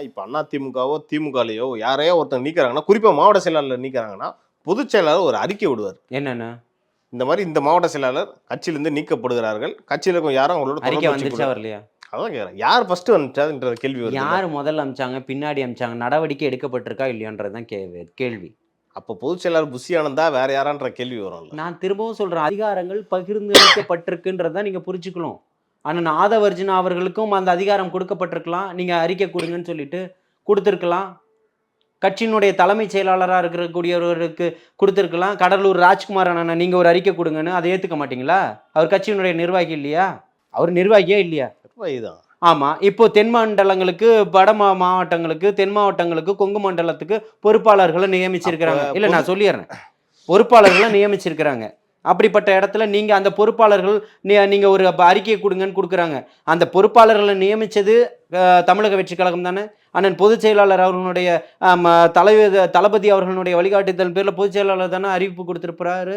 இப்போ அதிமுகவோ திமுகலையோ யாரையோ ஒருத்தர் நீக்கிறாங்கன்னா, குறிப்பாக மாவட்ட செயலாளர் நீக்கிறாங்கன்னா, பொதுச் செயலாளர் ஒரு அறிக்கை விடுவார். என்னென்ன இந்த மாதிரி இந்த மாவட்ட செயலாளர் கட்சியிலிருந்து நீக்கப்படுகிறார்கள், கட்சியில் இருக்கும் யாரும் அவங்களோட அறிக்கை தொடர்பு வந்துருச்சா வச்சுக்கூடாது. வரலையா? அதான் கேட்குறேன், யார் ஃபர்ஸ்ட் வந்துச்சான்ற கேள்வி வருது. யார் முதல்ல அமிச்சாங்க, பின்னாடி அமிச்சாங்க, நடவடிக்கை எடுக்கப்பட்டிருக்கா இல்லையான்றது தான் கேள்வி. அப்போ பொதுச் செயலாளர் புஷி ஆனந்தா வேற யாரான்ற கேள்வி வரும்ல. நான் திரும்பவும் சொல்றேன், அதிகாரங்கள் பகிர்ந்து அளிக்கப்பட்டிருக்குன்றதான் நீங்க புரிஞ்சுக்கணும். ஆனால் ஆதவர்ஜுனா அவர்களுக்கும் அந்த அதிகாரம் கொடுக்கப்பட்டிருக்கலாம். நீங்க அறிக்கை கொடுங்கன்னு சொல்லிட்டு கொடுத்துருக்கலாம். கட்சியினுடைய தலைமைச் செயலாளராக இருக்கக்கூடியவருக்கு கொடுத்துருக்கலாம். கடலூர் ராஜ்குமார் அண்ணா நீங்க ஒரு அறிக்கை கொடுங்கன்னு, அதை ஏத்துக்க மாட்டீங்களா? அவர் கட்சியினுடைய நிர்வாகி இல்லையா? அவர் நிர்வாகியே இல்லையா? இதுதான். ஆமா, இப்போ தென் மண்டலங்களுக்கு, மாவட்டங்களுக்கு, தென் மாவட்டங்களுக்கு, கொங்கு மண்டலத்துக்கு பொறுப்பாளர்களை நியமிச்சிருக்கிறாங்க. இல்ல நான் சொல்லிடுறேன், பொறுப்பாளர்களை நியமிச்சிருக்கிறாங்க. அப்படிப்பட்ட இடத்துல நீங்க அந்த பொறுப்பாளர்கள் நீங்க ஒரு அறிக்கையை கொடுங்கன்னு கொடுக்குறாங்க. அந்த பொறுப்பாளர்களை நியமிச்சது தமிழக வெற்றி கழகம் தானே. அண்ணன் பொதுச் செயலாளர் அவர்களுடைய தளபதி அவர்களுடைய வழிகாட்டுதல் பேரில் பொதுச் செயலாளர் தானே அறிவிப்பு கொடுத்துருப்பாரு.